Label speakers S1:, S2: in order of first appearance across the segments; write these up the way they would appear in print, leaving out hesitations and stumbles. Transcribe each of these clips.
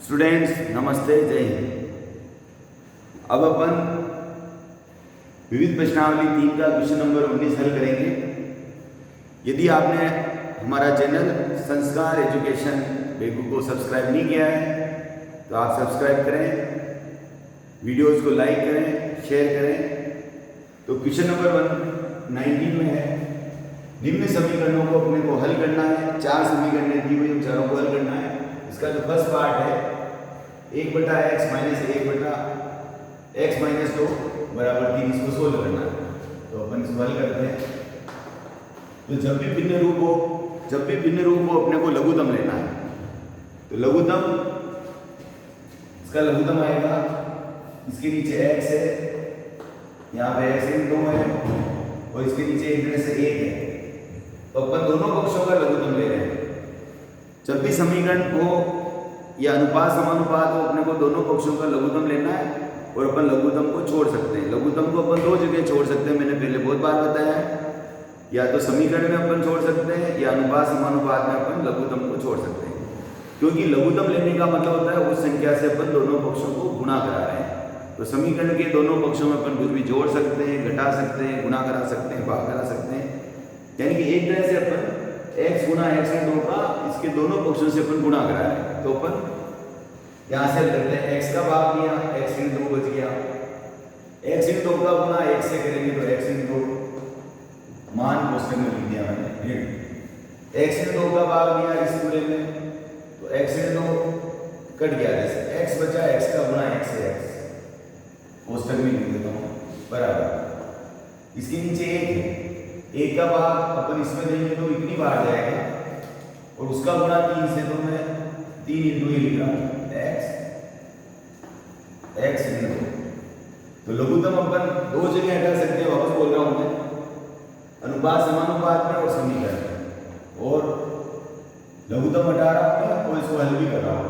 S1: Students नमस्ते, जय हिंद। अब अपन विविध प्रश्नावली 3 का क्वेश्चन नंबर 19 हल करेंगे। यदि आपने हमारा चैनल संस्कार एजुकेशन बेगू को सब्सक्राइब नहीं किया है तो आप सब्सक्राइब करें, वीडियोस को लाइक करें, शेयर करें। तो क्वेश्चन नंबर 19 में है, निम्न समीकरणों को अपने को हल करना है। 4 समीकरण दी हुई, उन चारों को हल करना है। इसका जो फर्स्ट पार्ट है 1/x माइनस 1/x माइनस 2 बराबर 3, इसको सोल्व करना है। तो अपन इसको हल करते हैं। तो जब भी भिन्न रूप हो अपने को लघुत्तम लेना है। तो लघुत्तम, इसका लघुत्तम आएगा, इसके नीचे x है, यहाँ पे x इन 2 है और इसके नीचे इंटरेस्ट से 1 है। तो अपन दोनों पक्षों का लघुत्तम ले रहे हैं। जब भी समीकरण को या अनुपात समानुपात हो, अपने को दोनों पक्षों का लघुत्तम लेना है और अपन लघुत्तम को छोड़ सकते हैं। लघुत्तम को अपन 2 जगह छोड़ सकते हैं, मैंने पहले बहुत बार बताया है। या तो समीकरण में अपन छोड़ सकते हैं या अनुपात समानुपात में अपन लघुत्तम को छोड़ सकते हैं। क्योंकि लघुत्तम लेने का मतलब होता है उस संख्या से अपन दोनों पक्षों को गुणा करा रहे हैं। तो समीकरण के दोनों पक्षों में अपन कुछ भी जोड़ सकते हैं, घटा सकते हैं, गुणा करा सकते हैं, भाग करा सकते हैं। यानी कि एक तरह से अपन x गुना x इन 2 का इसके दोनों पक्षों से अपन गुणा करा रहे हैं। तो अपन यहाँ से करते हैं, x का भाग लिया, x इन 2 बच गया। x इन 2 का गुना 1 से करेंगे तो x इन 2 मान कोष्ठक में लिख दिया मैंने। x इन 2 का भाग लिया इस पूरे में तो x इन 2 कट गया, जैसे x बचा, x का गुना x से x कोष्ठक में लिख देता हूँ बराबर। इसके नीचे 1 है, 1 का भाग अपन इसमें देंगे तो इतनी बार जाएगा और उसका गुणा 3 से, तो मैं 3 इंटू ही लिख रहा हूँ x इन 2। तो लघुत्तम अपन 2 जगह हटा सकते हैं, वापस बोल रहा हूँ मैं, अनुपात समानुपात में और समीकरण में। और लघुत्तम हटा रहा हूँ मैं और इसको हल भी कर रहा हूँ।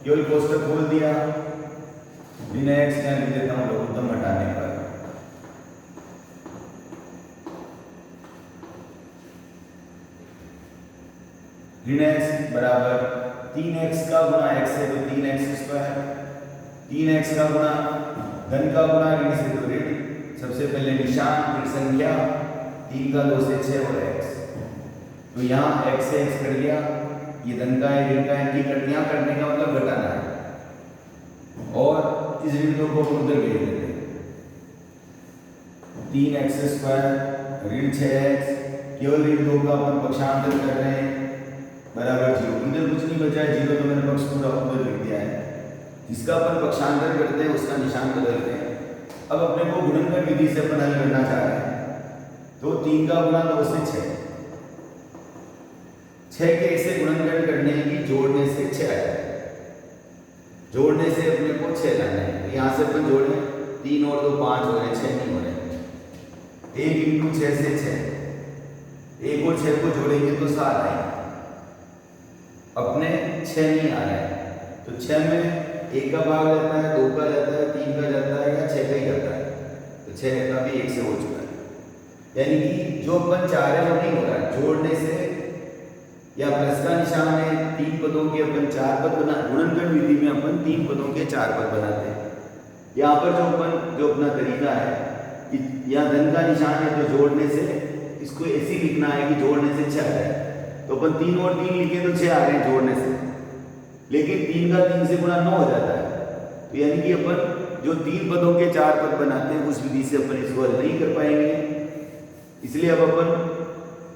S1: केवल कोष्ठक खोल दिया, बिना x क्या लिख देता हूँ लघुत्तम हटाने पर। ऋण x बराबर 3x का गुणा x है तो 3x स्क्वायर, 3x का गुणा धन का गुणा ऋण से तो ऋण। सबसे पहले निशान फिर संख्या, 3 का 2 से 6 और x। तो यहाँ x से x कट गया, ये धन का है, ऋण का है, इनकी कट यहाँ करने का मतलब घटाना है। और इस ऋण 2 को उधर भेज देते हैं। 3x स्क्वायर ऋण 6x, केवल ऋण 2 का अपन पक्षांतर कर रहे हैं बराबर 0। इधर कुछ नहीं बचा है, 0 तो मैंने पक्ष पूरा उधर लिख दिया है। जिसका अपन पक्षांतर करते हैं उसका निशान बदलते हैं। अब अपने को गुणनखंड विधि से अपन हल करना चाह रहे हैं। तो 3 का गुणा 2 से 6, 6 के ऐसे गुणनखंड करने की जोड़ने से 6 आ जाए। जोड़ने से अपने को 6 लाना है। तो यहाँ से अपन जोड़ लें, 3 और 2 5 हो रहे, 6 नहीं हो रहे। 1 इंटू 6 से 6, 1 और 6 को जोड़ेंगे तो 7 आएंगे। अपने 6 नहीं आ रहा है तो 6 में 1 का भाग जाता है, 2 का जाता है, 3 का जाता है या 6 का ही जाता है। तो 6 का भी 1 से हो चुका है। यानी कि जो अपन चाह रहे हैं वो नहीं हो रहा है। जोड़ने से या प्लस का निशान है, 3 पदों के अपन 4 पद बना, गुणनखंड विधि में अपन 3 पदों के 4 पद बनाते हैं। यहाँ पर जो अपना तरीका है, यहाँ धन का निशान है तो जोड़ने से इसको ऐसे लिखना है कि जोड़ने से 6 आ जाए। तो अपन 3 और 3 लिखे तो 6 आ रहे हैं जोड़ने से, लेकिन 3 का 3 से गुणा 9 हो जाता है। तो यानी कि अपन जो 3 पदों के 4 पद बनाते हैं उस विधि से अपन इसको हल नहीं कर पाएंगे। इसलिए अब अपन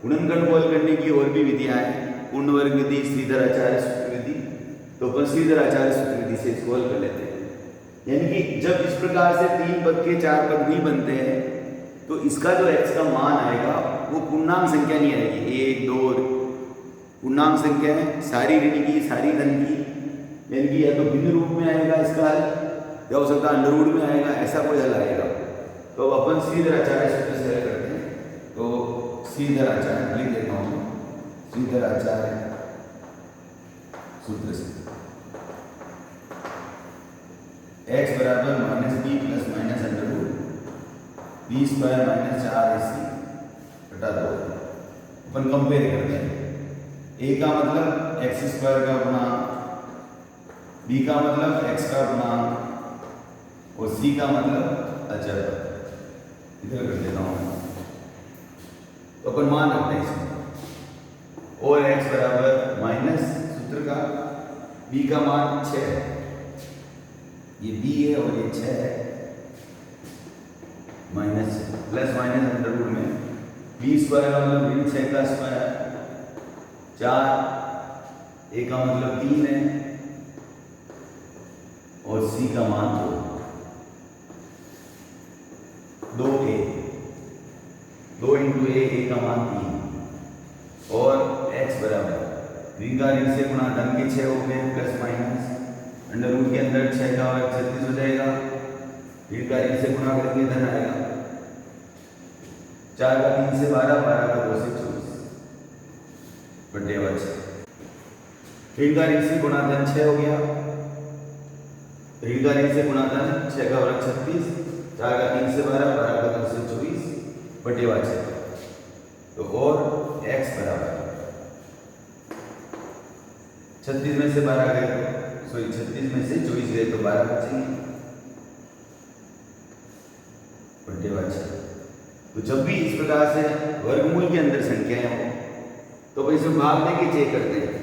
S1: गुणनखंड को हल करने की और भी विधियां हैं, पूर्ण वर्ग विधि, श्रीधर आचार्य सूत्र विधि। तो अपन श्रीधर आचार्य सूत्र विधि से इसको हल कर लेते हैं। यानी कि जब इस प्रकार से 3 पद के 4 पद नहीं बनते हैं तो इसका जो x का मान आएगा वो पूर्णांक संख्या नहीं आएगी। 1 2 पूर्णांक संख्या है, सारी ऋण की सारी धन की। यानी कि या तो भिन्न रूप में आएगा इसका हल, या हो सकता है अंडर रूट में आएगा, ऐसा कोई हल आएगा। तो अब अपन श्रीधर आचार्य सूत्र से हल करते हैं। तो श्रीधर आचार्य लिख देता हूँ, श्रीधर आचार्य सूत्र से x बराबर -b plus minus under root b square minus 4ac बटा 2। अपन कंपेयर करते हैं। a का मतलब x स्क्वायर का गुणा बी का मतलब x का गुणांक और सी का मतलब अचर। इधर कर देता हूँ तो अपन मान रखते हैं इसमें और x बराबर माइनस सूत्र का b का मान 6 है, ये b है और ये 6 है, minus plus minus under root में b स्क्वायर का मतलब ऋण 6 का स्क्वायर 4, a का मतलब 3 है और c का मान 2a 2 इंटू a का मान 3 और x बराबर ऋण का ऋण से गुणा धन के 6 हो गए प्लस माइनस अंडर रूट के अंदर 6 का वर्ग 36 हो जाएगा, ऋण का ऋण से गुणा करेंगे धन आएगा, 4 का 3 से 12, 12 का 2 से 24 बटे 6। ऋण का ऋण से गुणा धन 6 हो गया, ऋण का ऋण से गुणा धन 6 का वर्ग 36, 4 का 3 से 12, 12 का 2 से 24 बटे 6। तो और x बराबर 36 में से 12 गए तो 36 में से 24 गए तो 12 बचेंगे बटे 6। तो जब भी इस प्रकार से वर्गमूल के अंदर संख्याएं हो तो अपन इसमें भाग देके चेक करते हैं।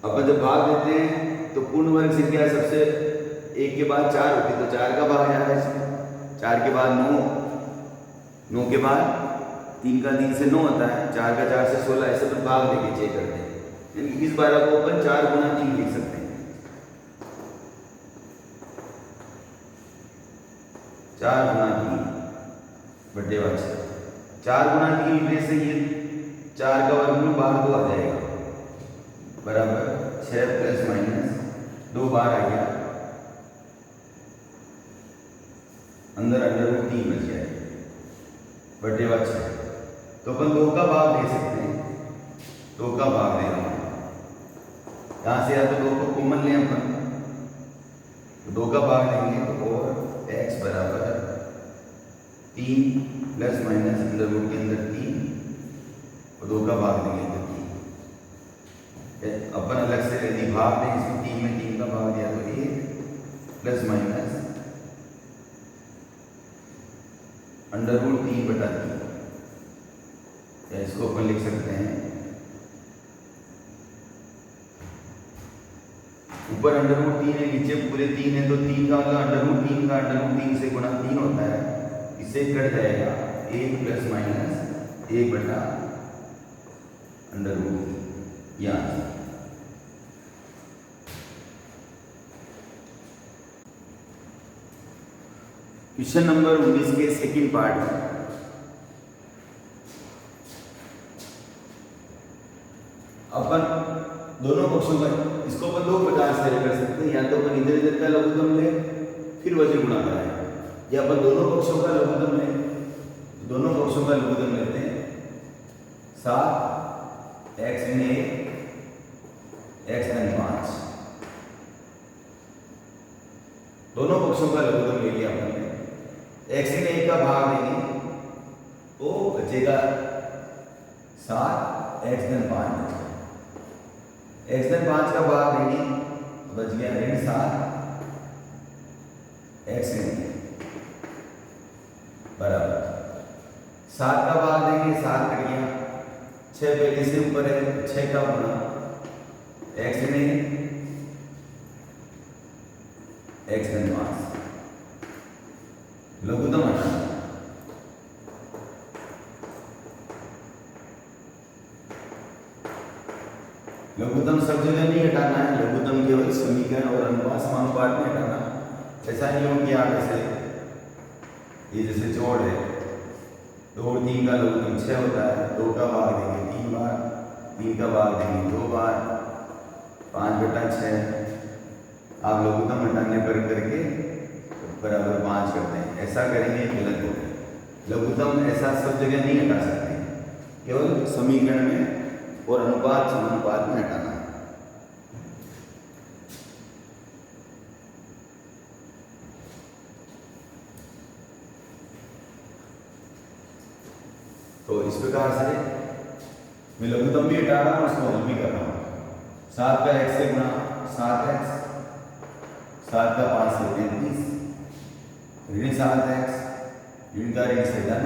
S1: अपन जब भाग देते हैं तो पूर्ण वर्ग संख्या सबसे एक के बाद 4 होती है तो 4 का भाग जा रहा है इसमें, 4 के बाद 9, 9 के बाद 3 का 3 से 9 होता है, 4 का 4 से 16, ऐसे तो भाग देके चेक करते हैं। यानी इस 12 को अपन 4 गुना 3 लिख सकते हैं, 4 गुना 3 बटे 6। 4 गुना 3 लिखने से ये 4 का वर्गमूल बाहर 2 आ जाएगा बराबर 6 प्लस माइनस 2 बार आ गया, अंदर अंडर रूट 3 बच गया बटे 6। तो अपन 2 का भाग दे सकते हैं, 2 का भाग दे रहा हूं, यहां से या तो 2 को कॉमन लें अपन, तो 2 का भाग देंगे तो और x बराबर 3 प्लस माइनस अंडर रूट के अंदर 3 और 2 का भाग देंगे तो 3। अपन अलग से यदि भाग दें इसमें 3 में 3 का भाग दिया तो 1 प्लस माइनस अंडर रूट 3 बटा 3, या इसको अपन लिख सकते हैं ऊपर अंडर रूट 3 है नीचे पूरे 3 है तो 3 का मतलब अंडर रूट 3 का अंडर रूट 3 से गुणा 3 होता है, इससे कट जाएगा 1 प्लस माइनस 1 बटा अंडर रूट 3। यहाँ क्वेश्चन नंबर 19 के सेकंड पार्ट में अपन दोनों पक्षों का इसको अपन 2 प्रकार से कर सकते हैं, या तो अपन इधर इधर का लघुत्तम ले फिर वजन गुणा कराएं, या अपन दोनों पक्षों का लघुत्तम ले, दोनों पक्षों का लघुत्तम लेते हैं 7 x में 1 x धन 5, दोनों पक्षों का लघुत्तम ले लिया अपन ने, x में 1 का भाग देंगे तो बचेगा 7 x धन 5, x धन 5 का भाग देंगे बच गया ऋण 7 x बराबर 7 का भाग देंगे 7 कट गया, 6 पहले से ऊपर है 6 का गुणा x में x धन 5 लघुत्तम हटाना, लघुत्तम सब जगह नहीं हटाना है, लघुत्तम केवल समीकरण और अनुपात समानुपात में हटाना। ऐसा नहीं हो कि आप ऐसे ये जैसे जोड़ है 2 और 3 का लघुत्तम 6 होता है, 2 का भाग देंगे 3 बार, 3 का भाग देंगे 2 बार, 5 बटा 6 आप लघुत्तम हटाने पर करके बराबर 5 करते हैं, ऐसा करेंगे गलत हो गया। लघुत्तम ऐसा सब जगह नहीं हटा सकते, केवल समीकरण में और अनुपात समानुपात में हटाना है। तो इस प्रकार से मैं लघुत्तम भी हटा रहा हूँ, उसको हल भी कर रहा हूँ। 7 का x से गुणा 7x, 7 का 5 से 33, ऋण 7x, ऋण का ऋण से धन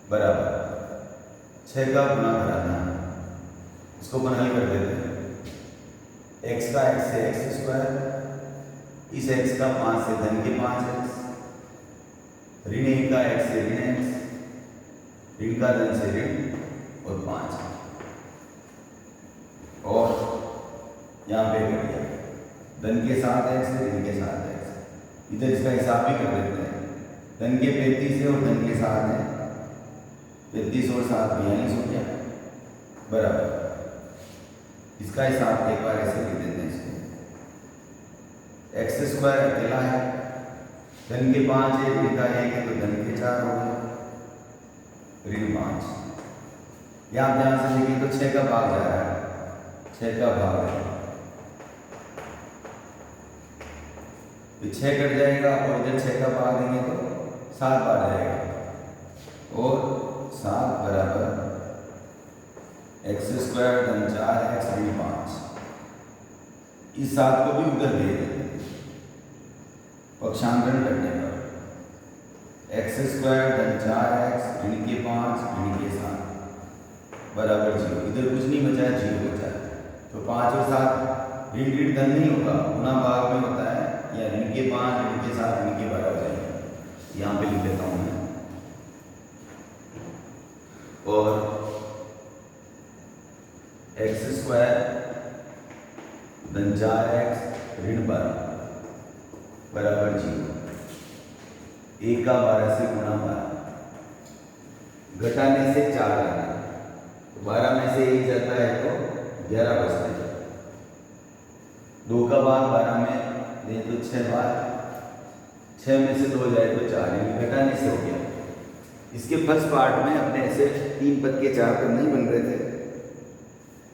S1: बराबर 6 का गुणा कराना। इसको अपन हल कर देते हैं। x का x से x स्क्वायर, इस x का 5 से धन के 5x, ऋण 1 का x से ऋण x, ऋण का धन से ऋण और 5, और यहाँ पे कर दिया धन के साथ x से ऋण के साथ x। इधर इसका हिसाब भी कर देते हैं। धन के 35 है और धन के साथ है 35 और 7 42 हो गया बराबर। इसका हिसाब एक बार ऐसे लिख देते हैं इसको। एक्स स्क्वायर अकेला है, धन के 5 है, ऋण का 1 है तो धन के 4 हो गए, ऋण 5। यहाँ ध्यान से देखिए तो 6 का भाग जा रहा है, 6 का भाग है तो 6 कट जाएगा और इधर 6 का भाग देंगे तो 7 बार जाएगा और 7 बराबर एक्स स्क्वायर धन 4x ऋण 5। इस 7 को भी उधर दे देते हैं पक्षांतरण करने पर। एक्स स्क्वायर धन 4x ऋण के 5 ऋण के 7 बराबर 0। इधर कुछ नहीं बचा है, 0 बचा है तो 5 और 7 ऋण ऋण धन नहीं होगा, गुना भाग में होता है, या ऋण के 5 ऋण के 7 ऋण के 12 हो जाएगा। यहाँ पे लिख देता हूँ मैं। और एक्स स्क्वायर धन 4x ऋण 12 बराबर 0। 1 का 12 से गुणा 12, घटाने से 4 आना, तो 12 में से 1 जाता है तो 11 बचते हैं। 2 का भाग 12 में दे तो 6 बार, 6 में से 2 जाए तो 4, घटाने से हो गया। इसके फर्स्ट पार्ट में अपने ऐसे 3 पद के 4 पद नहीं बन रहे थे,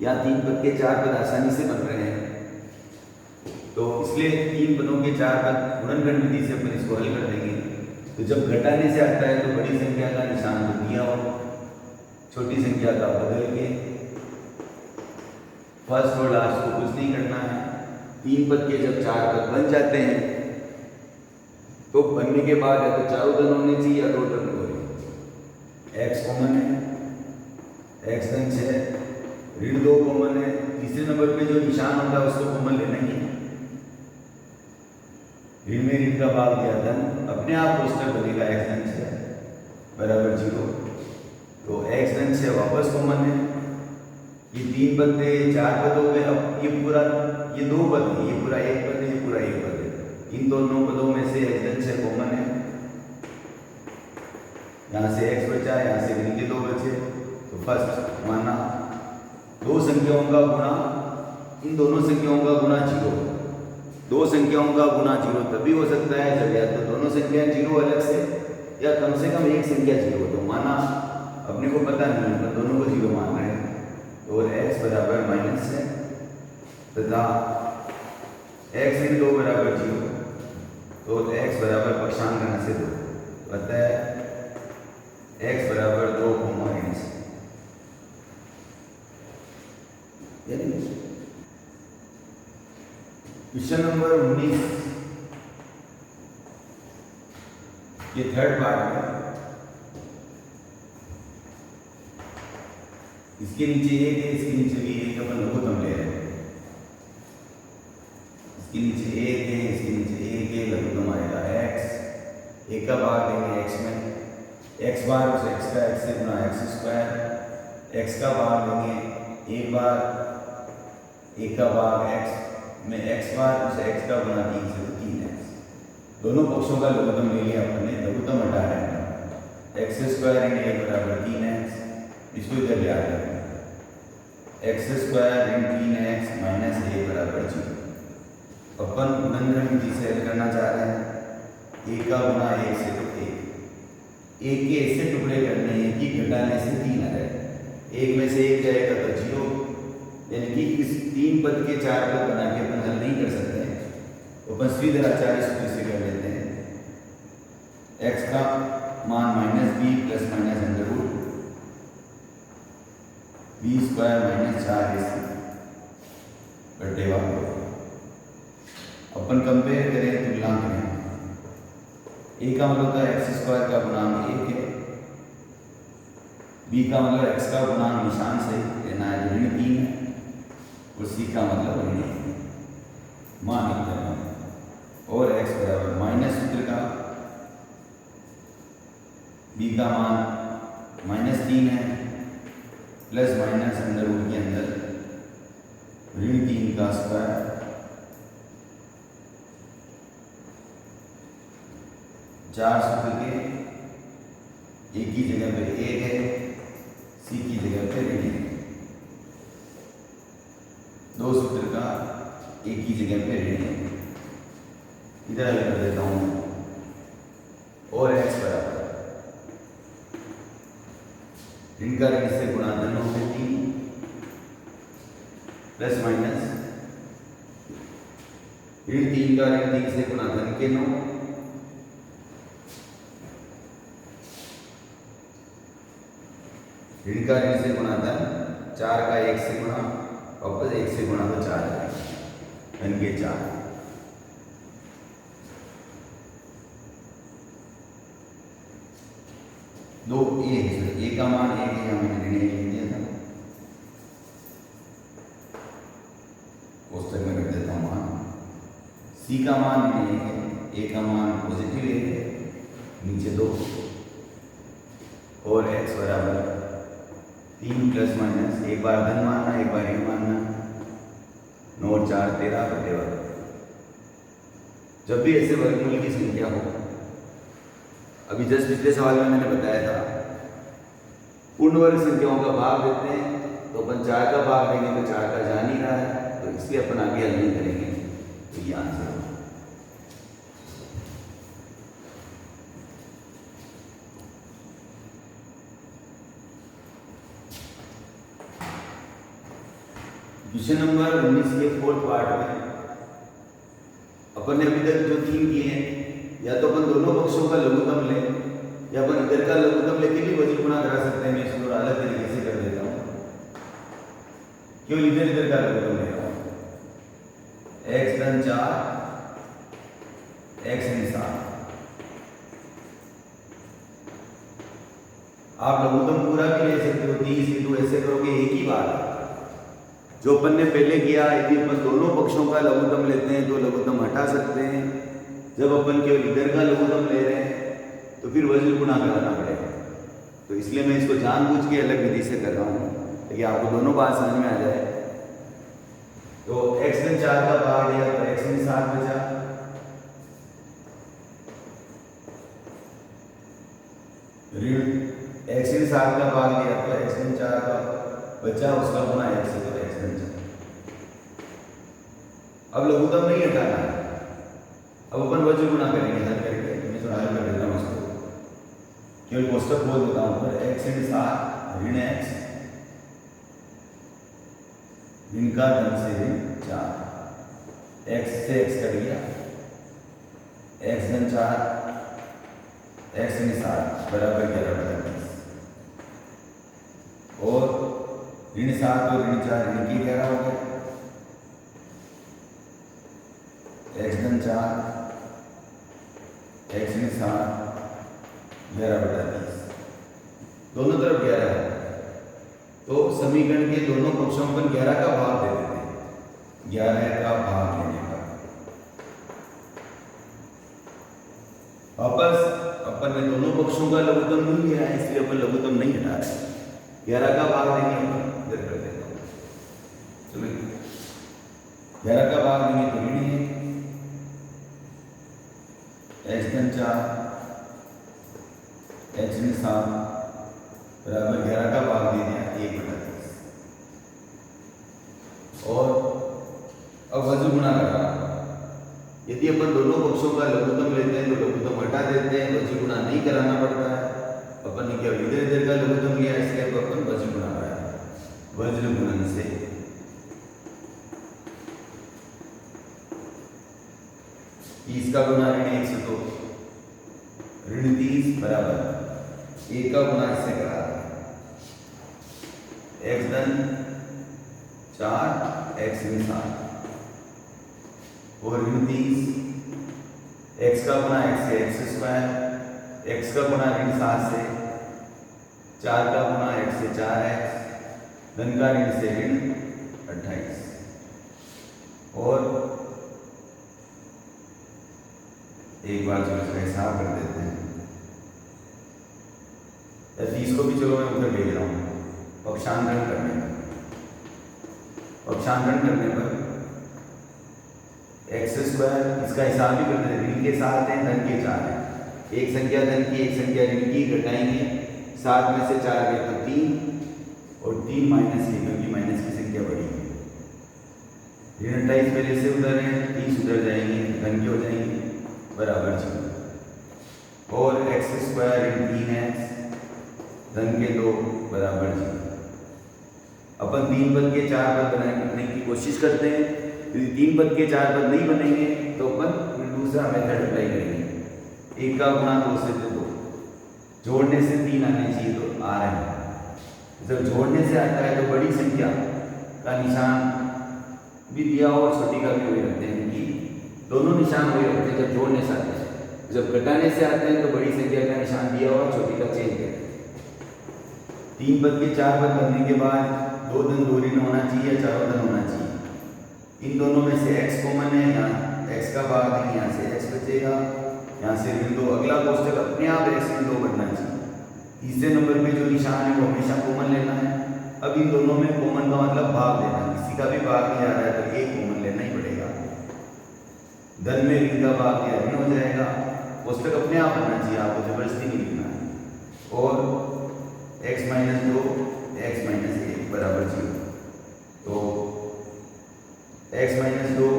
S1: या 3 पद के 4 पद आसानी से बन रहे हैं, तो इसलिए 3 पदों के 4 पद गुणनखंड विधि से अपन इसको हल कर देंगे। तो जब घटाने से आता है तो बड़ी संख्या का निशान तो दिया हो, छोटी संख्या का बदल के फर्स्ट और लास्ट को कुछ नहीं करना है। 3 पद के जब 4 पद बन जाते हैं तो बनने के बाद या तो चारों धन होने चाहिए या 2 धन हो रहे। x कॉमन है, x धन 6, ऋण 2 कॉमन है, तीसरे नंबर पे जो निशान होता है उसको कॉमन लेना ही है। ऋण में ऋण का भाग दिया धन, अपने आप पोस्टर बनेगा x धन 6 बराबर 0। तो x धन 6 वापस कॉमन है। ये 3 पद थे, 4 पद हो गए। अब ये पूरा, ये 2 पद है, ये पूरा 1 पद है, ये पूरा 1 पद है। इन दोनों पदों में से x धन 6 कॉमन है, यहाँ से x बचा, यहाँ से ऋण के 2 बचे। तो फर्स्ट माना 2 संख्याओं का गुणा इन दोनों संख्याओं का गुणा 0। 2 संख्याओं का गुणा 0 तभी हो सकता है जब या तो दोनों संख्याएं 0 अलग से, या कम से कम एक संख्या 0। तो माना अपने को पता नहीं है तो दोनों को 0 मान रहे हैं, तो x बराबर माइनस है तथा x इन 2 बराबर 0, तो x बराबर पक्षांतरण से 2, अतः x बराबर 2 ऋण से। क्वेश्चन नंबर 19, ये थर्ड पार्ट है। इसके नीचे 1 है, इसके नीचे भी 1, अपन लघुत्तम ले रहे हैं। इसके नीचे 1 है, इसके नीचे 1 है, लघुत्तम आएगा x। 1 का भाग देंगे x में, x बार उस x का x से गुणा x स्क्वायर, x का भाग देंगे 1 बार, 1 का भाग x में x बार उस x का गुणा 3 से 3x। दोनों पक्षों का लघुत्तम ले लिया अपने, लघुत्तम हटा रहे हैं। x स्क्वायर इन 1 बराबर 3x, इसको इधर ले आ रहे हैं। x स्क्वायर इन 3x माइनस 1 बराबर 0। अपन गुणनखंड विधि से हल करना चाह रहे हैं। 1 का गुणा 1 से तो 1, 1 के ऐसे टुकड़े करने हैं कि घटाने से 3 आ जाए। 1 में से 1 जाएगा तो 0, यानी कि इस 3 पद के 4 पद बना के अपन हल नहीं कर सकते हैं, तो अपन सीधे आचार्य सूत्र से कर लेते हैं। x का मान -b plus minus under root b square minus 4ac अपन कंपेयर करें, तुलना करें। ए का मतलब होता है एक्स स्क्वायर का गुणांक 1 है, बी का मतलब एक्स का गुणांक निशान से लेना है ऋण 3 है, और सी का मतलब ऋण 1 है। मान लिखते हैं और एक्स बराबर माइनस सूत्र का बी का मान -3 है, प्लस माइनस अंदर रूट के अंदर ऋण 3 का स्क्वायर, चार सूत्र के एक की जगह पे 1 है, सी की जगह पे ऋण 1, दो सूत्र का एक की जगह पे ऋण 1, इधर अलग कर देता हूं, और एक्स बराबर ऋण का ऋण से गुणा धन हो गए 3 प्लस माइनस ऋण 3 का ऋण 3 से गुणा धन के 9, ऋण का ऋण से गुणा धन, 4 का 1 से गुणा, वापस 1 से गुणा तो 4 धन के 4, दो ए का मान 1 है, हमने ऋण 1 लिख दिया था, कोष्टक में कर देता हूँ मान, सी का मान ऋण 1 है, ए का मान पॉजिटिव 1 है, नीचे 2, और एक्स बराबर 3 प्लस माइनस, एक बार धन मानना एक बार ऋण मानना, 9 और 4 13 बटे वर्ग। जब भी ऐसे वर्गमूल की संख्या हो, अभी जस्ट पिछले सवाल में मैंने बताया था, पूर्ण वर्ग संख्याओं का भाग देते हैं तो अपन 4 का भाग देंगे तो 4 का जा नहीं रहा है, तो इसलिए अपन आगे हल नहीं करेंगे, तो ये आंसर होगा। क्वेश्चन नंबर 19 के 4th पार्ट में अपन ने अभी तक जो थीम किए हैं, या तो अपन दोनों पक्षों का लघुत्तम लें, या अपन इधर का लघुत्तम लेके भी वजन गुणा करा सकते हैं। मैं इसको थोड़ा अलग तरीके से कर देता हूँ, केवल इधर का लघुत्तम ले रहा हूँ, एक्स धन 4 एक्स ऋण 7। आप लघुत्तम पूरा भी ले सकते हो, 30 × 2 ऐसे करोगे एक ही बात है। जो अपन ने पहले किया, यदि अपन दोनों पक्षों का लघुत्तम लेते हैं तो लघुत्तम हटा सकते हैं। जब अपन केवल इधर का लघुत्तम ले रहे हैं तो फिर वज्र गुणा कराना पड़ेगा, तो इसलिए मैं इसको जानबूझ के अलग विधि से कर रहा हूँ ताकि आपको दोनों बात समझ में आ जाए। तो एक्स धन 4 का भाग दिया तो एक्स ऋण 7 बचा, ऋण एक्स ऋण 7 का भाग दिया तो एक्स धन 4 का बचा, उसका गुणा एक्स से तो एक्स धन 4। अब लघुत्तम नहीं हटाना है, अब अपन वज्र गुणा करेंगे हल करके। मैं थोड़ा हल कर देता हूँ उसको, केवल कोष्टक बोल देता हूँ, पर एक्स ऋण 7 ऋण एक्स ऋण का धन से ऋण 4, एक्स से एक्स कट गया, एक्स धन 4 एक्स ऋण 7 बराबर 11/20, और ऋण 7 और ऋण 4 ऋण की 11 हो गए, एक्स धन 4 एक्स ऋण 7 11/20, दोनों तरफ 11 है, तो समीकरण के दोनों पक्षों पर 11 का भाग दे देते हैं, 11 का भाग लेने का। वापस अपन ने दोनों पक्षों का लघुत्तम नहीं लिया है, इसलिए अपन लघुत्तम नहीं हटा रहे, 11 का भाग देंगे, इधर कर देता हूँ, चलो 11 का भाग देंगे तो ऋण है, एक्स धन 4 एक्स ऋण 7 बराबर 11 का भाग दे दिया 1/20, और अब वज्र गुणा कर रहा हूं। यदि अपन दोनों पक्षों का लघुत्तम लेते हैं तो लघुत्तम हटा देते हैं, वज्र गुणा नहीं कराना पड़ता है। अपन ने केवल इधर का लघुत्तम लिया, इसलिए अपन वज्र गुणा कराया, वज्र गुणन से इसका गुणा ऋण 1 से तो ऋण 30 बराबर 1 का गुणा इससे करा, एक्स धन 4 एक्स ऋण 7 और ऋण 30, x का गुणा x से x स्क्वायर, x का गुणा ऋण 7 से, 4 का गुणा x से 4x, धन का ऋण से ऋण 28। और एक बार चलो इसका हिसाब कर देते हैं, या 30 को भी चलो मैं उधर भेज रहा हूँ पक्षांतरण करने पर। पक्षांतरण करने पर एक्स स्क्वायर, इसका हिसाब भी करते हैं, ऋण के 7 हैं, धन के 4 हैं, एक संख्या धन की एक संख्या ऋण की घटाएंगे, 7 में से 4 गए तो 3 और 3 माइनस की, क्योंकि माइनस की संख्या बड़ी है। ऋण 28 पहले से उधर है, 30 उधर जाएंगे, धन के हो जाएंगे बराबर 0। और एक्स स्क्वायर ऋण 3x धन के 2 बराबर 0। अपन 3 पद के 4 पद बनाने की कोशिश करते हैं। यदि 3 पद के 4 पद नहीं बनेंगे तो अपन दूसरा मेथड अप्लाई करेंगे, 1 का गुणा 2 से 2, जोड़ने से 3 आने चाहिए तो आ रहे हैं। जब जोड़ने से आता है तो बड़ी संख्या का निशान भी दिया और छोटी का भी वही रखते हैं, कि दोनों निशान वही रखते हैं जब जोड़ने से आते हैं। जब घटाने से आते हैं तो बड़ी संख्या का निशान दिया और छोटी का चेंज करते हैं। 3 पद के 4 पद बनने के बाद 2 धन 2 ऋण होना चाहिए या चारों धन होना चाहिए। इन दोनों में से x कॉमन है, यहाँ x का भाग नहीं, यहाँ से x बचेगा, यहाँ से ऋण 2, अगला कोष्टक अपने आप x ऋण 2 बनना चाहिए। तीसरे नंबर पे जो निशान है वो हमेशा कॉमन लेना है। अब इन दोनों में कॉमन का मतलब भाग लेना, किसी का भी भाग नहीं आ रहा है तो एक कॉमन लेना ही पड़ेगा। धन में ऋण का भाग या ऋण हो जाएगा, कोष्टक अपने आप बनना चाहिए, आपको जबरदस्ती नहीं लिखना है। और x माइनस 2 x माइनस 1 बराबर 0। तो x माइनस 2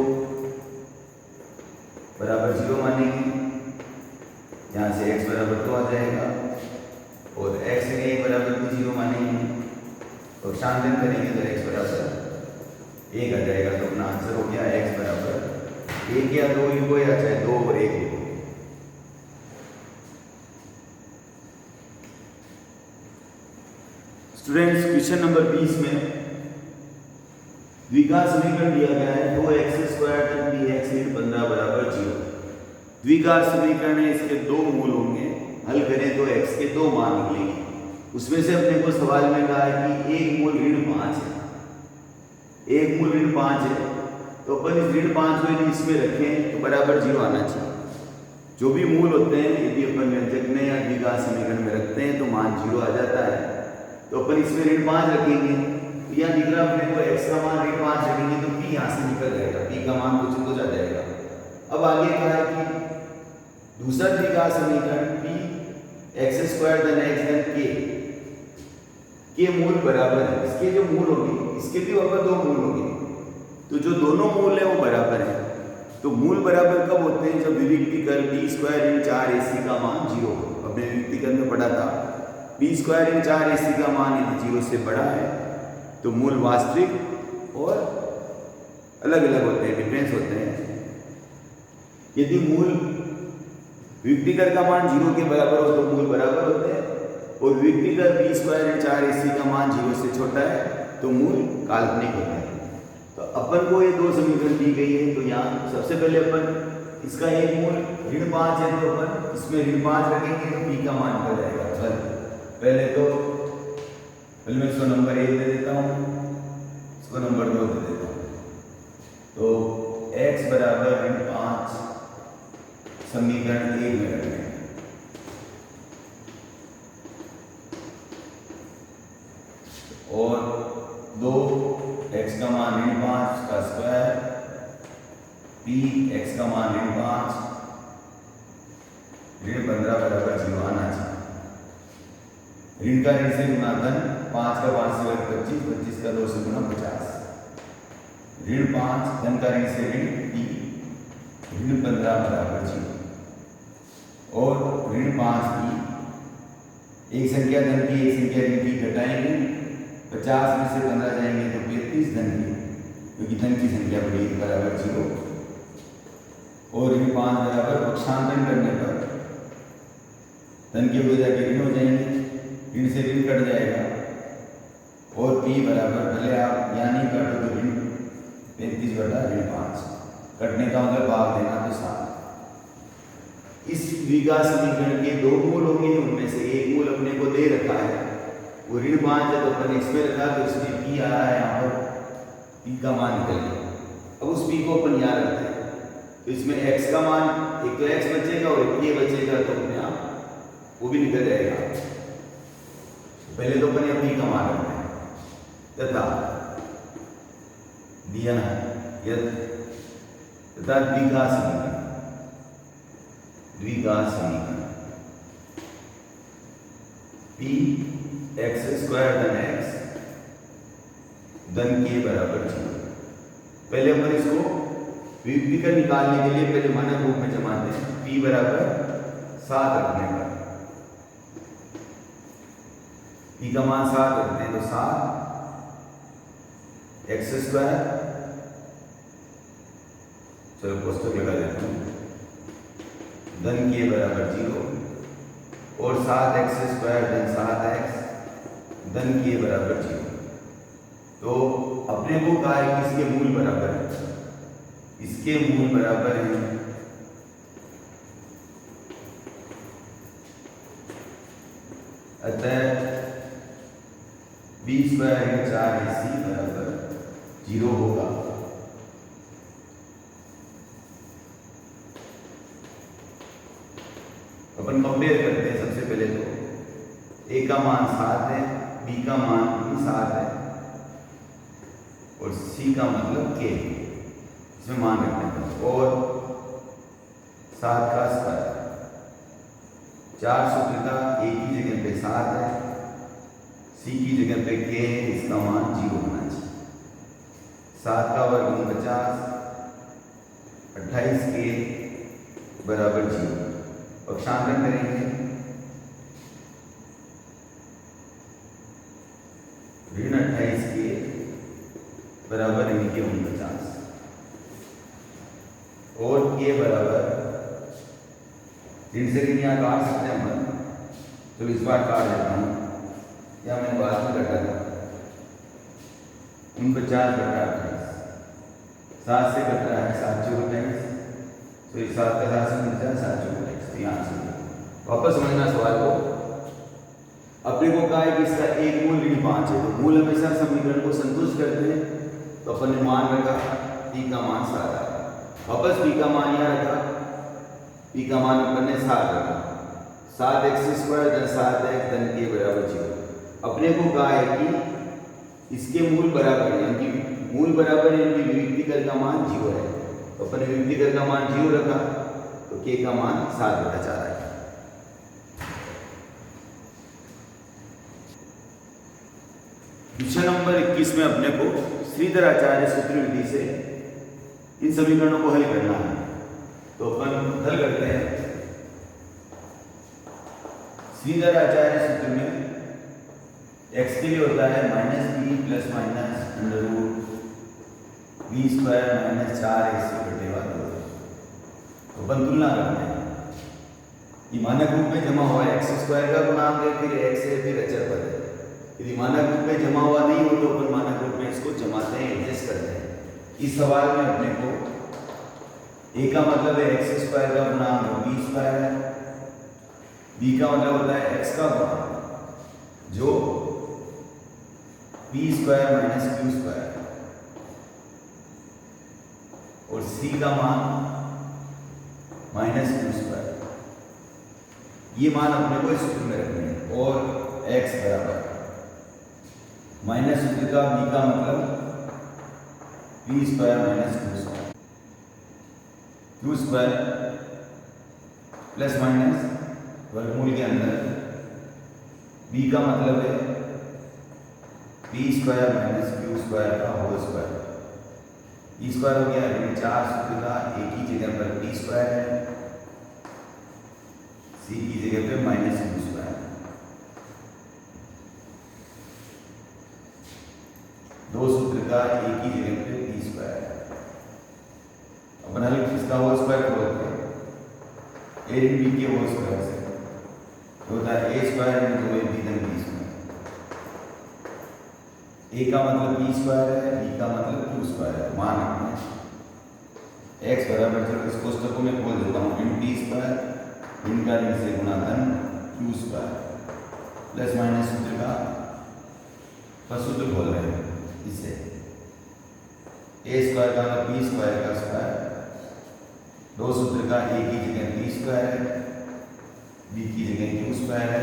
S1: बराबर 0 मानेंगे, यहाँ से x बराबर 2 आ जाएगा, और x से 1 बराबर भी 0 मानेंगे, और शांतन करेंगे तो x बराबर 1 आ जाएगा। तो अपना आंसर हो गया x बराबर 1 या 2 लिखो, या चाहे 2 और 1 लिखो। स्टूडेंट्स, क्वेश्चन नंबर 20 में द्विघात समीकरण दिया गया है 2x स्क्वायर तक dx ऋण 15 बराबर 0। द्विघात समीकरण है, इसके 2 मूल होंगे, हल करें तो x के 2 मान निकलेंगे। उसमें से अपने को सवाल में कहा है कि एक मूल ऋण 5 है, एक मूल ऋण 5 है, तो अपन इस ऋण 5 को यदि इसमें रखें तो बराबर 0 आना चाहिए। जो भी मूल होते हैं यदि अपन व्यंजक में या द्विघात समीकरण में रखते हैं तो मान 0 आ जाता है। तो अपन इसमें ऋण 5 रखेंगे, यहाँ दिख रहा अपने को x का मान ऋण 5 रखेंगे तो p यहाँ से निकल जाएगा, p का मान कुछ तो जा जाएगा। अब आगे कहा है कि दूसरा द्विघात समीकरण p x स्क्वायर धन x धन k के मूल बराबर है। इसके जो मूल होंगे, इसके भी वहां पर 2 मूल होंगे, तो जो दोनों मूल है वो बराबर है। तो मूल बराबर कब होते हैं? जब विविक्ति कर b स्क्वायर ऋण 4ac का मान 0 हो। अपने विविक्ति कर में पढ़ा था b स्क्वायर ऋण 4ac का मान यदि 0 से बड़ा है तो मूल वास्तविक और अलग अलग होते हैं, डिफरेंस होते हैं। यदि मूल विविक्तिकर का मान 0 के बराबर हो तो मूल बराबर होते हैं, और विविक्तिकर b स्क्वायर ऋण 4ac का मान 0 से छोटा है तो मूल काल्पनिक होते हैं। तो अपन को ये 2 समीकरण दी गई है, तो यहाँ सबसे पहले अपन इसका एक मूल ऋण 5 है तो अपन इसमें ऋण 5 रखेंगे तो p का मान निकल जाएगा। पहले मैं इसको नंबर 1 दे देता हूँ, इसको नंबर 2 दे देता हूँ। तो x बराबर ऋण 5 समीकरण 1 में रखें, और 2 x का मान ऋण 5 का स्क्वायर p x का मान ऋण 5 ऋण 15 बराबर 0 आना चाहिए। ऋण का ऋण से गुणा धन, 5 का 5 से 25, 25 का 2 से गुणा 50, ऋण 5 धन का ऋण से ऋण p ऋण 15 बराबर 0, और ऋण 5 की एक संख्या धन की एक संख्या ऋण की घटाएंगे, 50 में से 15 जाएंगे तो 35 धन की, क्योंकि धन की संख्या बड़ी बराबर 0, और ऋण 5 बराबर पक्षांतरण करने पर धन के ऊपर जाके ऋण हो जाएंगे, ऋण से ऋण कट जाएगा, और p बराबर, भले आप यहाँ नहीं काटो तो ऋण 35 बटा ऋण 5, कटने का मतलब भाग देना, तो 7। इस द्विघात समीकरण के 2 मूल होंगे, उनमें से एक मूल अपने को दे रखा है, वो ऋण 5 है, तो अपन इसमें रखा, तो इसमें p आ रहा है, यहाँ पर p का मान निकल गया। अब उस p को अपन यहाँ रखते हैं, तो इसमें x का मान, एक तो x बचेगा और एक ये बचेगा, तो अपने आप वो भी निकल जाएगा। पहले तो अपन यहाँ p का मान रखते हैं, तथा दिया ना तथा द्विघात समीकरण p x स्क्वायर धन x धन k बराबर 0। पहले अपन इसको विभक्तिकर निकालने के लिए पहले मानक रूप में जमाते हैं। p बराबर 7 रखने पर p का मान 7 रखते हैं, तो 7 x स्क्वायर, चलो कोष्टक लगा देते हैं, धन k बराबर 0 और 7x स्क्वायर धन 7x धन k बराबर 0। तो अपने को कहा है कि इसके मूल बराबर है, इसके मूल बराबर है अतः b स्क्वायर 4ac बराबर 0 होगा। अपन कंपेयर करते हैं। सबसे पहले तो a का मान 7 है, b का मान भी 7 है और c का मतलब k, इसमें मान रखते हैं, और 7 का स्क्वायर। 4 सूत्र का a की जगह पे 7 है, c की जगह पे k है, इसका मान 0 होना चाहिए। 7 का वर्ग 49, 28k बराबर 0। पक्षांतरण करेंगे, ऋण 28k बराबर इनके 49 और k बराबर ऋण से ऋण यहाँ काट सकते हैं अपन, तो इस बार काट देता हूँ, या मैंने बाद में काटा था। 49 बटा 28, 7 से कट रहा है, 7 चौक 28, तो इस 7 का 7 से मिल जाए 7 चौक 28। वापस समझना सवाल को। अपने को कहा है कि इसका एक मूल ऋण 5 है, तो मूल हमेशा समीकरण को संतुष्ट करते हैं, तो अपन ने मान रखा p का मान 7 आया। वापस p का मान यहाँ रखा, p का मान अपन ने 7 रखा, 7x स्क्वायर धन 7x धन k बराबर 0। अपने को कहा है कि इसके मूल बराबर है, इनकी मूल बराबर है, इनकी विभक्तिकर का मान 0 है, तो अपन ने विभक्तिकर का मान 0 रखा, तो k का मान 7 बटा 4 आएगा। क्वेश्चन नंबर 21 में अपने को श्रीधर आचार्य सूत्र विधि से इन समीकरणों को हल करना है, तो अपन हल करते हैं। श्रीधर आचार्य सूत्र में x के लिए होता है -b plus minus under root b square minus 4ac बटे 2। तो अपन तुलना करते हैं कि मानक रूप में जमा हुआ x स्क्वायर का गुणांक है, फिर x है, फिर अचर पद है। यदि मानक रूप में जमा हुआ नहीं हो तो अपन मानक रूप में इसको जमाते हैं, एडजस्ट करते हैं। इस सवाल में अपने को a का मतलब है x स्क्वायर का गुणांक b स्क्वायर है, b का मतलब होता है x का गुणांक जो b square minus q square, और c का मान माइनस q स्क्वायर। ये मान अपने को इस सूत्र में रखने हैं, और x बराबर माइनस सूत्र का b का मतलब b square minus q square plus minus वर्गमूल के अंदर b का मतलब है b square minus q square का होल स्क्वायर। e स्क्वायर हो गया, 4 सूत्र का एक ही जगह पर b स्क्वायर है, c की जगह पे माइनस q स्क्वायर। दो सूत्र का एक ही जगह पे b स्क्वायर है। अपन हल इसका होल स्क्वायर बोलते हैं a ऋण b के होल स्क्वायर से, तो होता है a square into a b धन b स्क्वायर। a का मतलब b स्क्वायर है, b का मतलब q स्क्वायर है। मान रखना x बराबर, चलो इस कोष्टक को मैं खोल देता हूँ, इन टी स्क्वायर इनका ऋण से गुणा धन क्यू स्क्वायर प्लस माइनस सूत्र का सूत्र खोल रहे हैं इससे, ए स्क्वायर का बी स्क्वायर का स्क्वायर, दो सूत्र का ए की जगह बी स्क्वायर है, बी की जगह क्यू स्क्वायर है,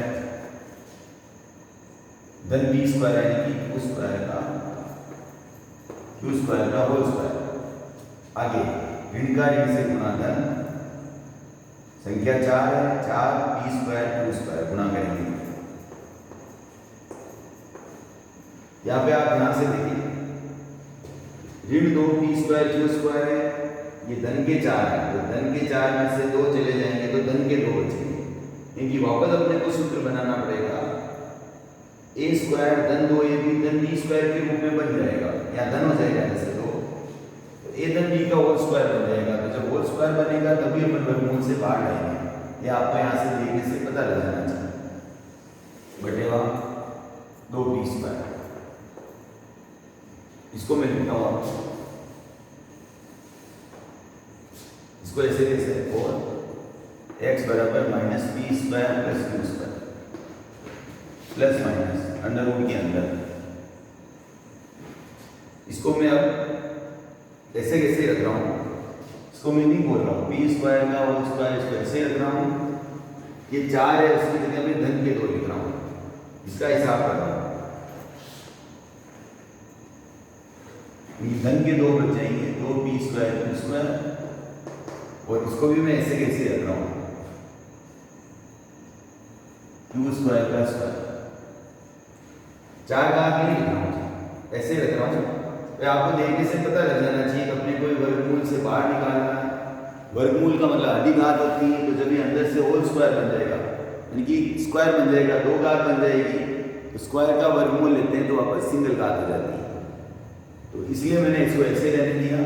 S1: धन बी स्क्वायर यानी कि क्यू स्क्वायर का होल स्क्वायर। आगे ऋण का ऋण से गुणा धन, संख्या 4 है, 4 पी स्क्वायर क्यू स्क्वायर गुणा करेंगे। यहाँ पे आप ध्यान से देखिए, ऋण 2 पी स्क्वायर क्यू स्क्वायर है, ये धन के 4 है, तो धन के 4 में से 2 चले जाएंगे तो धन के 2 बचेंगे, क्योंकि वापस अपने को सूत्र बनाना पड़ेगा, ए स्क्वायर धन 2 ए बी धन बी स्क्वायर के रूप में बन जाएगा, या धन हो जाएगा जैसे 2, तो ए धन बी का होल स्क्वायर बन जाएगा। तो जब होल स्क्वायर बनेगा तभी अपन वर्गमूल से बाहर लाएंगे, ये आपको यहाँ से देखने से पता लग जाना चाहिए। बटेवा 2 पी स्क्वायर, इसको मैं लिखता हूँ, इसको ऐसे कैसे, और x बराबर minus P square plus Q square plus minus under root के अंदर, इसको मैं अब ऐसे कैसे रख रहा हूँ, इसको मैं नहीं बोल रहा हूँ, पी स्क्वायर का होल स्क्वायर इसको ऐसे रख रहा हूँ, ये 4 है उसकी जगह में धन के 2 लिख रहा हूँ, इसका हिसाब कर रहा हूँ, धन के 2 बच जाएंगे, 2 पी स्क्वायर क्यू स्क्वायर, और इसको भी मैं ऐसे कैसे रख रहा हूँ, क्यू स्क्वायर का स्क्वायर, 4 का नहीं लिख रहा हूँ, ऐसे रख रहा हूँ। तो आपको देखने से पता लग जाना चाहिए कि अपने कोई वर्गमूल से बाहर निकालना है, वर्गमूल का मतलब आधी घात होती है, तो जब ये अंदर से होल स्क्वायर बन जाएगा, यानी कि स्क्वायर बन जाएगा, 2 घात बन जाएगी, तो स्क्वायर का वर्गमूल लेते हैं तो वापस सिंगल घात हो जाती है, तो इसलिए मैंने इसको ऐसे रहने दिया,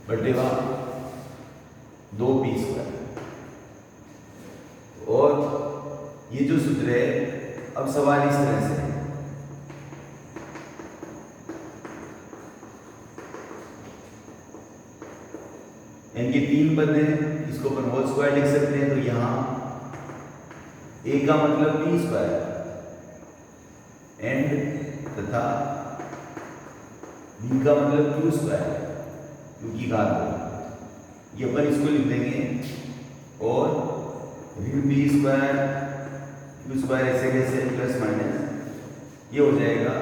S1: बटेवा 2 पी स्क्वायर। और ये जो सूत्र है, अब सवाल इस तरह से है, इनके 3 पद हैं, इसको अपन होल स्क्वायर लिख सकते हैं, तो यहाँ ए का मतलब पी स्क्वायर एंड तथा बी का मतलब क्यू स्क्वायर, क्योंकि घात हो, ये अपन इसको लिख देंगे, और ऋण बी स्क्वायर क्यू स्क्वायर ऐसे कैसे प्लस माइनस, ये हो जाएगा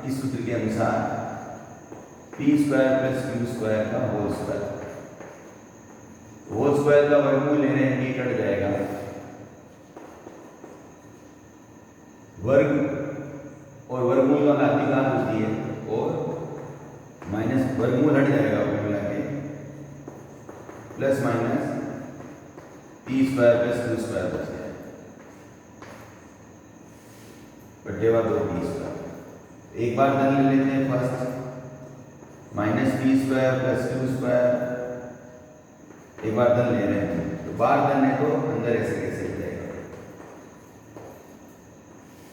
S1: इस सूत्र के अनुसार P square plus Q square का होल स्क्वायर, होल स्क्वायर का वर्गमूल ले रहे हैं, ये कट जाएगा, वर्ग और वर्गमूल का आधी घात होती है, और माइनस वर्गमूल हट जाएगा मिला के, plus minus P square plus Q square बच गया, बटेवा 2 पी स्क्वायर। एक बार धन ले लेते हैं, first minus P square plus Q square, एक बार धन ले रहे हैं, तो बाहर धन है तो अंदर ऐसे कैसे हो जाएगा,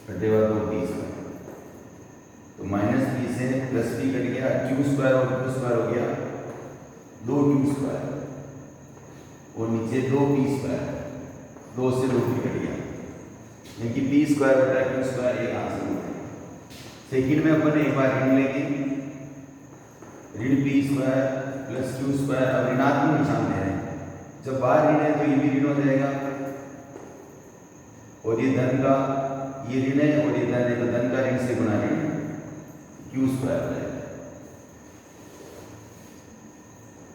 S1: बटेवा 2 पी स्क्वायर, तो माइनस पी से प्लस पी कट गया, क्यू स्क्वायर और क्यू स्क्वायर हो गया 2 क्यू स्क्वायर, और नीचे 2 पी स्क्वायर, 2 से 2 पी कट गया, यानी कि पी स्क्वायर बटा क्यू स्क्वायर एक आंसर होता है। सेकंड में अपन एक बार ऋण लेंगे, ऋण P square plus Q square, अब ऋणात्मक निशान दे रहे हैं, जब बाहर ऋण है तो ये भी ऋण हो जाएगा, और ये धन का ये ऋण है और ये धन है, तो धन का ऋण से गुणा ऋण क्यू स्क्वायर हो जाएगा,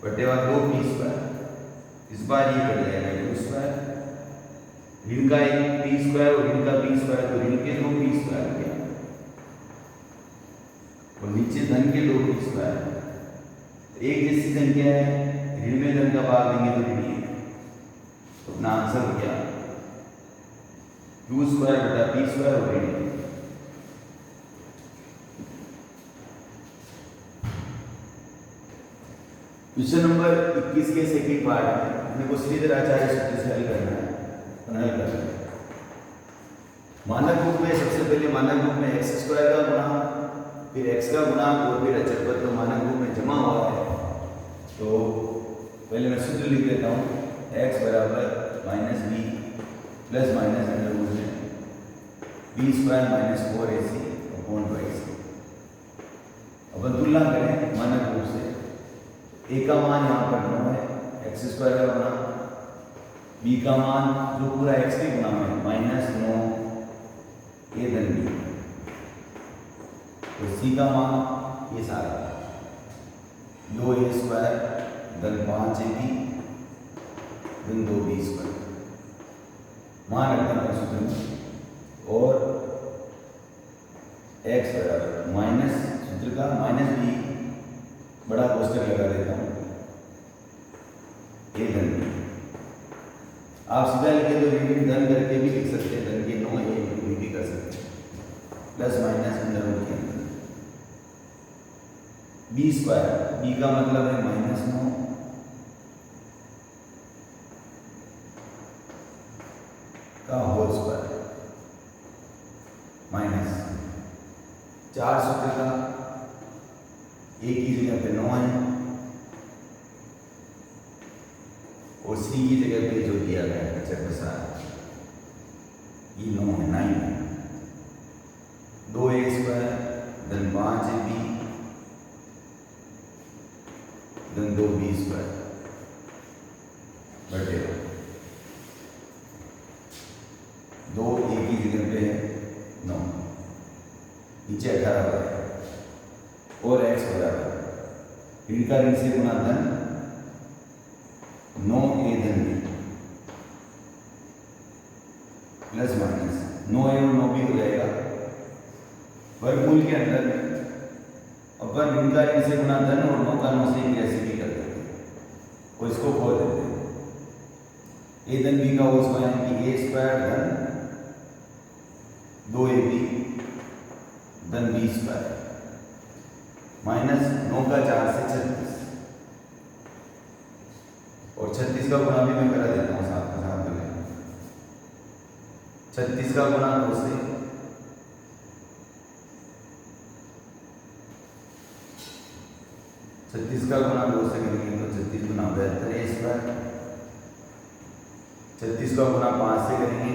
S1: बटेवा 2 पी स्क्वायर, इस बार ये कट जाएगा क्यू स्क्वायर, ऋण का एक पी स्क्वायर और ऋण का पी स्क्वायर, तो ऋण के 2 पी स्क्वायर हो गया, और नीचे धन के 2 पी स्क्वायर, एक जैसी संख्या है, ऋण में धन का भाग देंगे तो ऋण ही, तो अपना आंसर हो गया क्यू स्क्वायर बटा पी स्क्वायर और ऋण। क्वेश्चन नंबर 21 के सेकंड पार्ट में अपने को श्रीधर आचार्य सूत्र से हल करना है, हल करना है। मानक रूप में सबसे पहले मानक रूप में एक्स स्क्वायर का गुणा फिर x का गुणांक और फिर अचर पद तो मानक रूप में जमा हुआ है। तो पहले मैं सूत्र लिख देता हूँ, x बराबर minus B plus minus under root में B square minus 4ac upon 2ac। अपन तुलना करें मानक रूप से, a का मान यहाँ पर 9 है, एक्स स्क्वायर का गुना, b का मान जो पूरा x के गुना में माइनस 9 a धन b, तो c का मान ये सारा 2a स्क्वायर धन 5ab धन 2b स्क्वायर मान रखते हैं सूत्र में, और x बराबर माइनस सूत्र का माइनस b बड़ा कोष्टक लगा देता हूँ a धन b। आप सीधा लिखे तो ऋण धन करके भी लिख सकते हैं, धन के 9 a भी कर सकते हैं, प्लस माइनस अंदर रूट के अंदर बी स्क्वायर, बी का मतलब है माइनस 9 का होल स्क्वायर माइनस 4 सूत्र का ए की जगह पे 9 है और सी की जगह पे जो दिया गया है चक्रसार ये 9 है 9 है, 2a स्क्वायर धन 5ab धन 2b स्क्वायर बटे 2 a की जगह पे है 9, नीचे 18 है और x बराबर ऋण का ऋण से गुना धन 9a धन b प्लस माइनस 9a और 9b हो जाएगा वर्गमूल के अंदर अपन ऋण का ऋण से गुना धन और 9 का 9 से ऐसे भी कर देते हैं और इसको खोल देते हैं, a धन b का होल स्क्वायर यानी a स्क्वायर धन 2ab धन b स्क्वायर माइनस 9 का 4 से 36 और 36 का गुणा भी मैं करा देता हूँ साथ में 36 का गुणा 2 से 36 का गुणा 2 से करेंगे तो 36 गुना 72 a स्क्वायर, 36 का गुणा 5 से करेंगे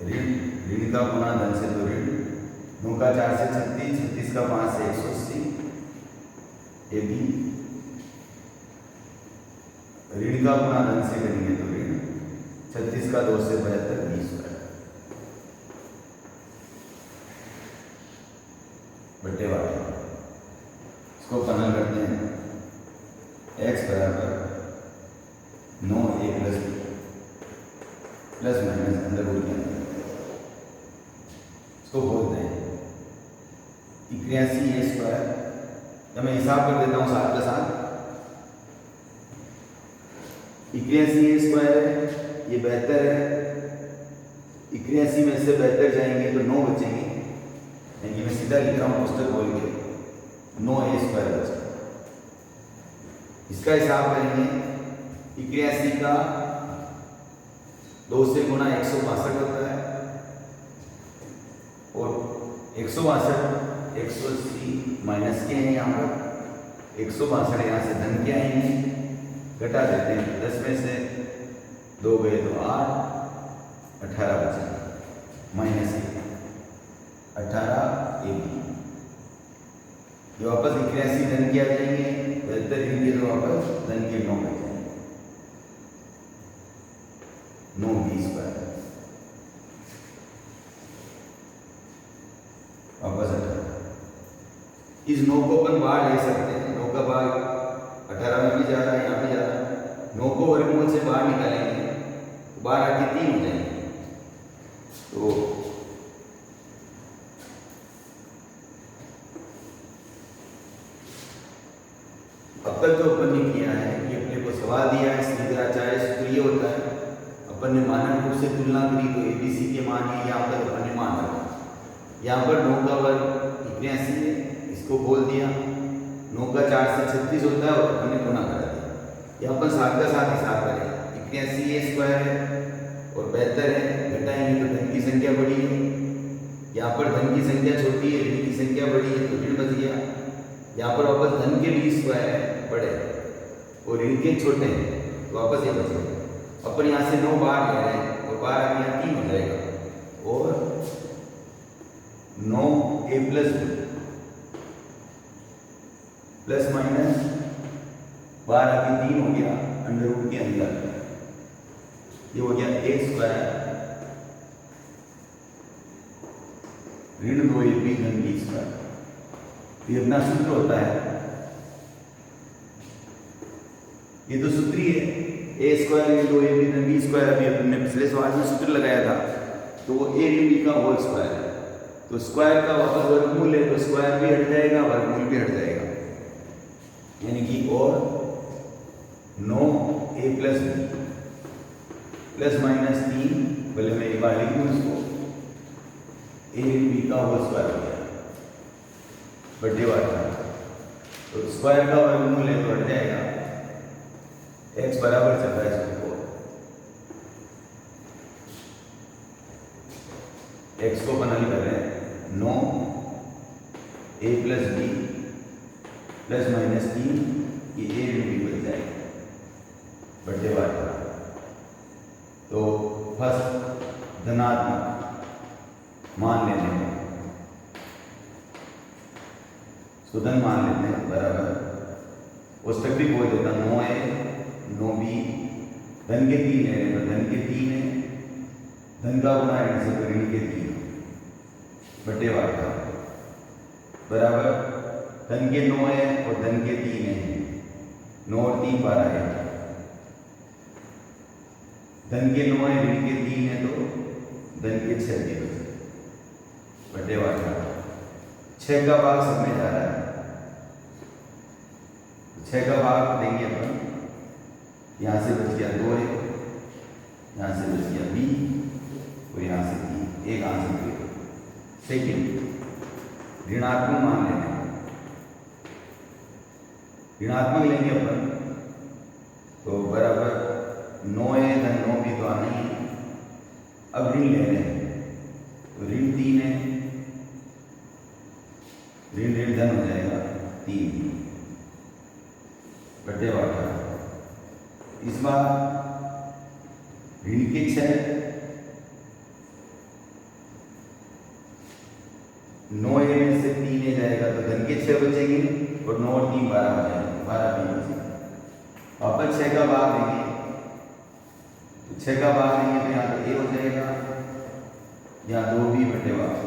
S1: ऋण का गुणा धन से तो ऋण, 9 का 4 से 36, 36 का 5 से 180 ab, ऋण का गुणा धन से करेंगे तो ऋण, 36 का 2 से 72 b स्क्वायर बटे वाले इसको फनल करते हैं, x बराबर 9a प्लस माइनस अंदर रूट के अंदर इसको बोलते हैं 81a स्क्वायर। जब मैं हिसाब कर देता हूँ साथ का साथ, 81a स्क्वायर है, ये 72 है, 81 में से 72 जाएंगे तो 9 बचेंगे, यानी मैं सीधा लिख रहा हूँ पुस्तक बोल के 9a स्क्वायर बचा। इसका हिसाब करेंगे, 81 का 2 से गुणा 162 होता है और 162 180 माइनस के हैं यहाँ पर, 162 यहाँ से धन के आएंगे, घटा देते हैं 10 में से 2 गए तो 8, 18 बचे माइनस 18 ab, ये वापस 81 धन के आ जाएंगे, 72 लेंगे तो वापस धन के 9 बच जाएंगे, 9b स्क्वायर वापस 18। इस 9 को अपन बाहर ले सकते हैं, 9 का भाग 18 में भी जा रहा है, यहाँ भी जा रहा है, 9 को वर्गमूल से बाहर निकालेंगे तो बाहर आके 3 हो जाएंगे। तो अब तक जो अपन ने किया है, ये अपने को सवाल दिया है, स्निग्धाचार्य सूत्र ये होता है, अपन ने मानक रूप से तुलना करी तो एबीसी के मान है, यहाँ पर अपन ने मान रखा, यहाँ पर 9 का वर्ग 81 है, इसको बोल दिया, 9 का 4 से 36 होता है और अपन ने गुणा कर दिया। यहाँ पर साथ का साथ हिसाब करें, 81a स्क्वायर है और 72 है, घटाएंगे तो धन की संख्या बड़ी है, यहाँ पर धन की संख्या छोटी है, ऋण की संख्या बड़ी है, तो ऋण बच गया। यहाँ पर वापस धन के भी स्क्वायर है बड़े और ऋण के छोटे हैं, तो वापस ये बच गया। अपन यहाँ से 9 बाहर ले रहे हैं और बाहर आगे यहाँ 3 हो जाएगा और 9a प्लस प्लस माइनस बाहर आगे 3 हो गया अंडर रूट के अंदर, ये हो गया a स्क्वायर ऋण 2ab धन b स्क्वायर। ये अपना सूत्र होता है, ये तो सूत्र ही है a स्क्वायर ऋण 2ab धन b स्क्वायर। अभी अपने पिछले सवाल में सूत्र लगाया था, तो वो a ऋण b का होल स्क्वायर है। तो स्क्वायर का वापस वर्गमूल है, तो स्क्वायर भी हट जाएगा, वर्गमूल भी हट जाएगा, यानी कि और 9a plus b plus minus 3, पहले मैं एक बार लिख दूँ इसको, a ऋण b का होल स्क्वायर हो गया बड्डे वाला। तो स्क्वायर का वर्गमूल है तो हट जाएगा, x बराबर चल रहा है इसको, x को अपन हल कर रहे हैं 9a plus b plus minus 3, ये a ऋण b बन जाएगा बड्डे वाला। तो फर्स्ट धनात्मक मान लेने में, धन मान लेते हैं बराबर, उस तक भी बोल देता 9a 9b, धन के 3 है तो धन के 3 है, धन का गुना ऋण से तो ऋण के 3 बटे वाला बराबर, धन के 9 है और धन के 3 है, 9 और 3 12 है, धन के 9 है ऋण के 3 है तो धन के 6 भी बचे बटे वाला। 6 का भाग सब में जा रहा है, 6 का भाग देंगे अपन, यहाँ से बच गया 2 है, यहाँ से बच गया b और यहाँ से 3, एक आंसर दे। सेकेंड ऋणात्मक मान लेंगे, ऋणात्मक लेंगे अपन तो बराबर 9 है धन 9 भी तो आना ही है। अब ऋण ले रहे हैं तो ऋण 3 है, ऋण ऋण धन हो जाएगा 3 बटे वाला। इस बार ऋण के 6, 9 में से 3 ले जाएगा तो धन के 6 बचेंगे और 9 और 3 12 हो जाएंगे, 12 भी बचेगा। वापस 6 का भाग देंगे, तो 6 का भाग देंगे तो यहाँ तो a हो जाएगा, यहाँ 2b बटे वाला